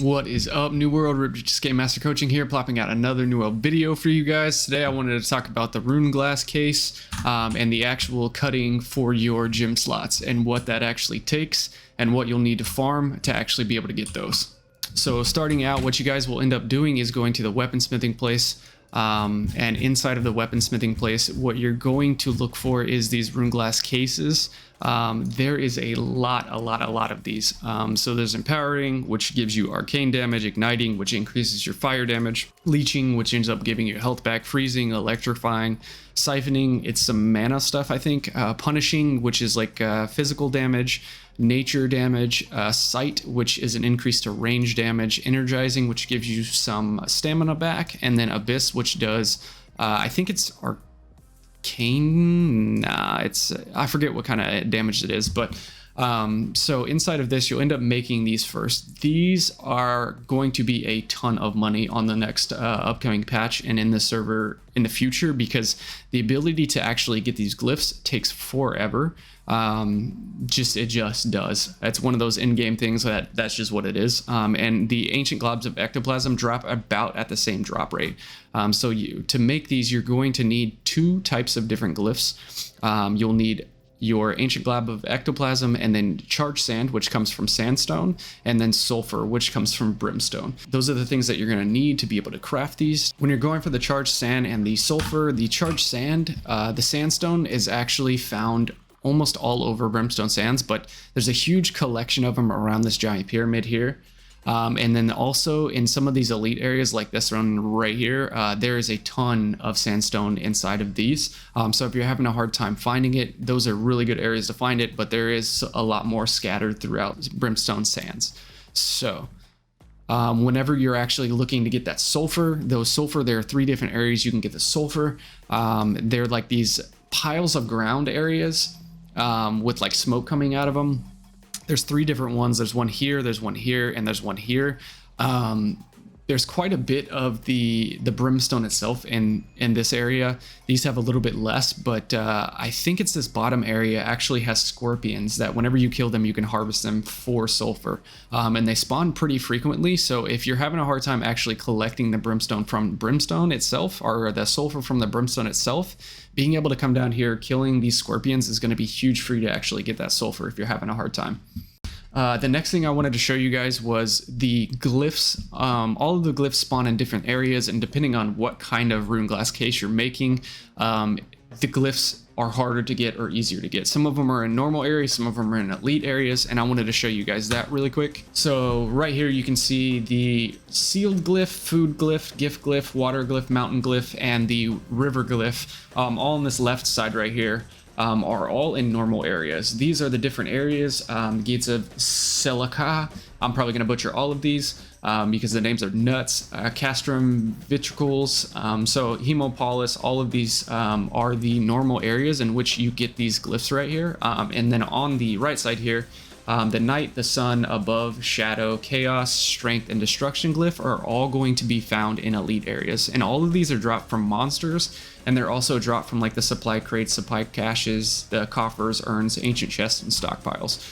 What is up, New World? Just Game Master Coaching here, plopping out another New World video for you guys. Today I wanted to talk about the Runeglass case and the actual cutting for your gym slots and what that actually takes and what you'll need to farm to actually be able to get those. So starting out, what you guys will end up doing is going to the weaponsmithing place. And inside of the weaponsmithing place, what you're going to look for is these Runeglass cases. There is a lot of these. So there's empowering, which gives you arcane damage, igniting, which increases your fire damage, leeching, which ends up giving you health back, freezing, electrifying, siphoning, it's some mana stuff, I think, punishing, which is like physical damage, nature damage, sight, which is an increase to range damage, energizing, which gives you some stamina back, and then abyss, which does, I think it's arcane, I forget what kind of damage it is, but so inside of this you'll end up making these first. These are going to be a ton of money on the next upcoming patch and in the server in the future, because the ability to actually get these glyphs takes forever. It just does. It's one of those in-game things that's just what it is. And the ancient globs of ectoplasm drop about at the same drop rate. So to make these, you're going to need two types of different glyphs. You'll need your ancient glob of ectoplasm, and then charged sand, which comes from sandstone, and then sulfur, which comes from brimstone. Those are the things that you're going to need to be able to craft these. When you're going for the charged sand and the sulfur, the charged sand, the sandstone is actually found almost all over brimstone sands, but there's a huge collection of them around this giant pyramid here. And then also in some of these elite areas like this one right here, there is a ton of sandstone inside of these. So if you're having a hard time finding it, those are really good areas to find it, but there is a lot more scattered throughout brimstone sands. So whenever you're actually looking to get that sulfur, there are three different areas you can get the sulfur. They're like these piles of ground areas with like smoke coming out of them. There's three different ones. There's one here, and there's one here. There's quite a bit of the brimstone itself in this area. These have a little bit less, but I think it's this bottom area actually has scorpions that whenever you kill them, you can harvest them for sulfur. And they spawn pretty frequently. So if you're having a hard time actually collecting the brimstone from brimstone itself, or the sulfur from the brimstone itself, being able to come down here, killing these scorpions is going to be huge for you to actually get that sulfur if you're having a hard time. The next thing I wanted to show you guys was the glyphs. All of the glyphs spawn in different areas, and depending on what kind of Runeglass case you're making, the glyphs are harder to get or easier to get. Some of them are in normal areas, some of them are in elite areas, and I wanted to show you guys that really quick. So right here you can see the sealed glyph, food glyph, gift glyph, water glyph, mountain glyph, and the river glyph, all on this left side right here. Are all in normal areas. These are the different areas. Gates of Selaka, I'm probably going to butcher all of these because the names are nuts. Castrum Vitricles, so Hemopolis, all of these are the normal areas in which you get these glyphs right here. And then on the right side here, the night, the sun, above, shadow, chaos, strength, and destruction glyph are all going to be found in elite areas. And all of these are dropped from monsters, and they're also dropped from like the supply crates, supply caches, the coffers, urns, ancient chests, and stockpiles.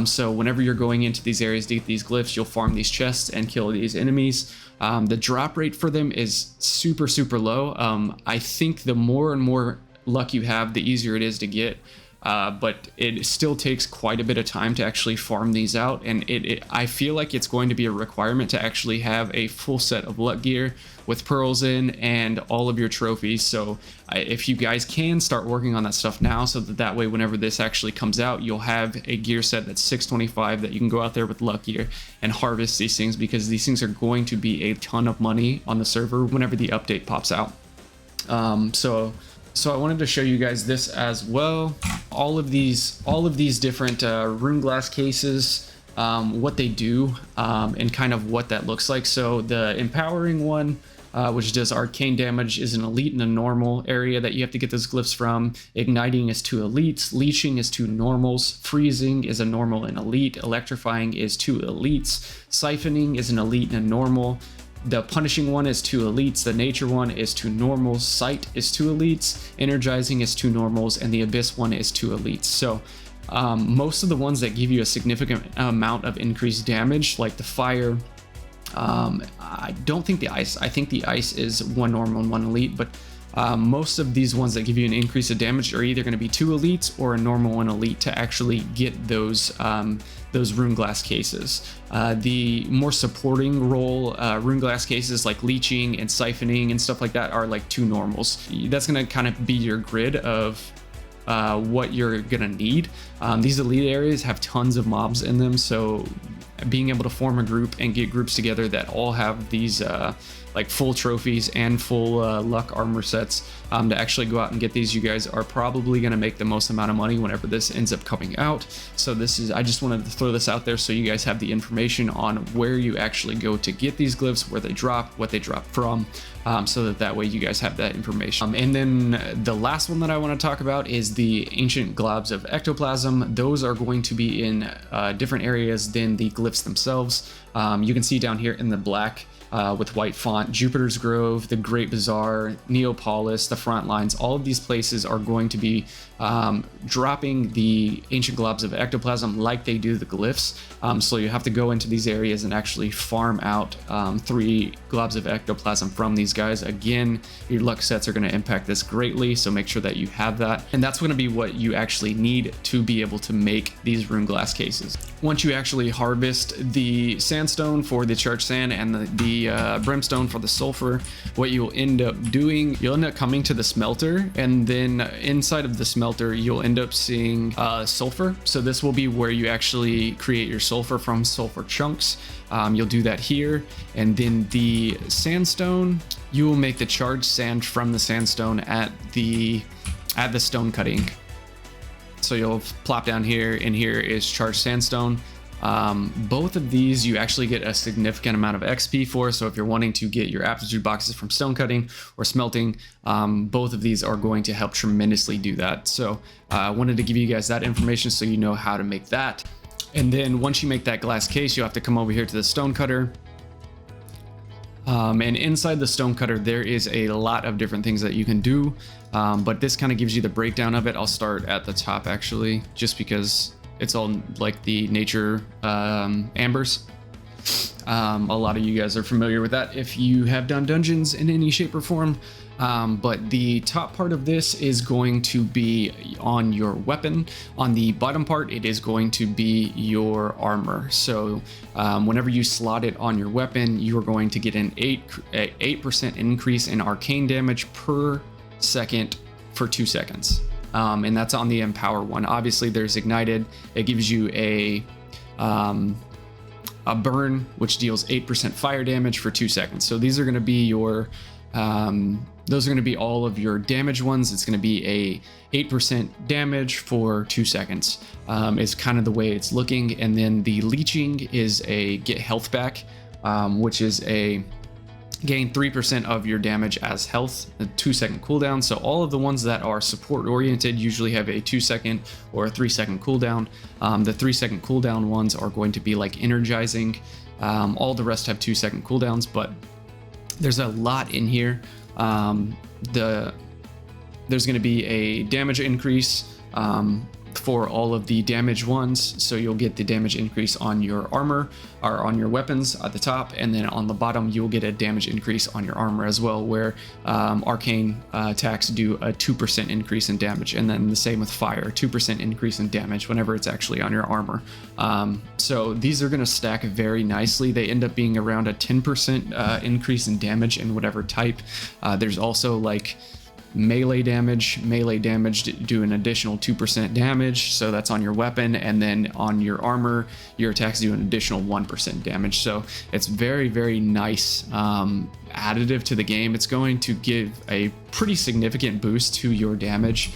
So whenever you're going into these areas to get these glyphs, you'll farm these chests and kill these enemies. The drop rate for them is super low. I think the more and more luck you have, the easier it is to get. But it still takes quite a bit of time to actually farm these out, and I feel like it's going to be a requirement to actually have a full set of luck gear with pearls in and all of your trophies. So if you guys can start working on that stuff now, so that way whenever this actually comes out, you'll have a gear set that's 625 that you can go out there with luck gear and harvest these things, because these things are going to be a ton of money on the server whenever the update pops out. So I wanted to show you guys this as well. All of these different Runeglass cases, what they do, and kind of what that looks like. So the empowering one, which does arcane damage, is an elite in a normal area that you have to get those glyphs from. Igniting is 2 elites. Leeching is 2 normals. Freezing is a normal and elite. Electrifying is 2 elites. Siphoning is an elite and a normal. The punishing one is 2 elites, the nature one is 2 normals, sight is 2 elites, energizing is 2 normals, and the abyss one is 2 elites. So most of the ones that give you a significant amount of increased damage, like the fire, I don't think the ice. I think the ice is one normal and one elite, but most of these ones that give you an increase of damage are either going to be 2 elites or a normal and elite to actually get those Runeglass cases. The more supporting role Runeglass cases like leeching and siphoning and stuff like that are like 2 normals. That's going to kind of be your grid of what you're gonna need. These elite areas have tons of mobs in them, so being able to form a group and get groups together that all have these like full trophies and full luck armor sets to actually go out and get these, you guys are probably going to make the most amount of money whenever this ends up coming out. So this is, I just wanted to throw this out there so you guys have the information on where you actually go to get these glyphs, where they drop, what they drop from, so that way you guys have that information. And then the last one that I want to talk about is the ancient globs of ectoplasm. Those are going to be in different areas than the glyphs themselves. You can see down here in the black with white font, Jupiter's Grove, the Great Bazaar, Neapolis, the front lines, all of these places are going to be dropping the ancient globs of ectoplasm like they do the glyphs. So you have to go into these areas and actually farm out 3 globs of ectoplasm from these guys. Again, your luck sets are going to impact this greatly, so make sure that you have that. And that's going to be what you actually need to be able to make these Runeglass cases. Once you actually harvest the sandstone for the charged sand and the brimstone for the sulfur, what you'll end up doing, you'll end up coming to the smelter, and then inside of the smelter you'll end up seeing sulfur. So this will be where you actually create your sulfur from sulfur chunks. You'll do that here, and then the sandstone, you will make the charged sand from the sandstone at the stone cutting. So you'll plop down here, and here is charged sandstone. Both of these you actually get a significant amount of XP for, so if you're wanting to get your aptitude boxes from stone cutting or smelting, both of these are going to help tremendously do that. So I wanted to give you guys that information so you know how to make that. And then once you make that glass case, you have to come over here to the stone cutter. And inside the stone cutter there is a lot of different things that you can do, but this kind of gives you the breakdown of it. I'll start at the top actually, just because it's all like the nature ambers. A lot of you guys are familiar with that if you have done dungeons in any shape or form. But the top part of this is going to be on your weapon. On the bottom part, it is going to be your armor. So whenever you slot it on your weapon, you are going to get an 8% increase in arcane damage per second for 2 seconds. And that's on the Empower one. Obviously there's Ignited. It gives you a burn, which deals 8% fire damage for 2 seconds. So these are going to be your, those are going to be all of your damage ones. It's going to be a 8% damage for 2 seconds, is kind of the way it's looking. And then the leeching is a get health back, which is a gain 3% of your damage as health, a 2-second cooldown. So all of the ones that are support oriented usually have a 2-second or a 3-second cooldown. The 3-second cooldown ones are going to be like energizing. All the rest have 2-second cooldowns, but there's a lot in here. There's going to be a damage increase for all of the damage ones, so you'll get the damage increase on your armor or on your weapons at the top, and then on the bottom you'll get a damage increase on your armor as well, where arcane attacks do a 2% increase in damage, and then the same with fire, 2% increase in damage whenever it's actually on your armor. So these are going to stack very nicely. They end up being around a 10% increase in damage in whatever type. There's also like melee damage do an additional 2% damage, so that's on your weapon, and then on your armor your attacks do an additional 1% damage. So it's very, very nice additive to the game. It's going to give a pretty significant boost to your damage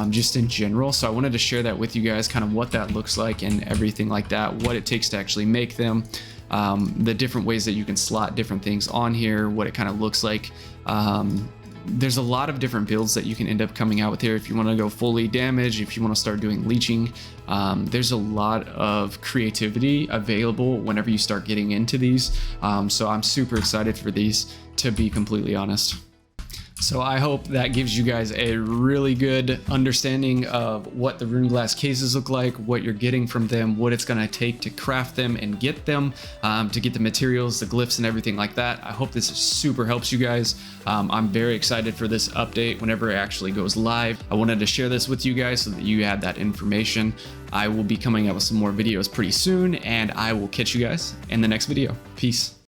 just in general. So I wanted to share that with you guys, kind of what that looks like and everything like that, what it takes to actually make them, the different ways that you can slot different things on here, what it kind of looks like. There's a lot of different builds that you can end up coming out with here. If you want to go fully damage, if you want to start doing leeching, there's a lot of creativity available whenever you start getting into these. So I'm super excited for these, to be completely honest. So I hope that gives you guys a really good understanding of what the Runeglass cases look like, what you're getting from them, what it's going to take to craft them and get them, to get the materials, the glyphs and everything like that. I hope this super helps you guys. I'm very excited for this update whenever it actually goes live. I wanted to share this with you guys so that you had that information. I will be coming out with some more videos pretty soon, and I will catch you guys in the next video. Peace.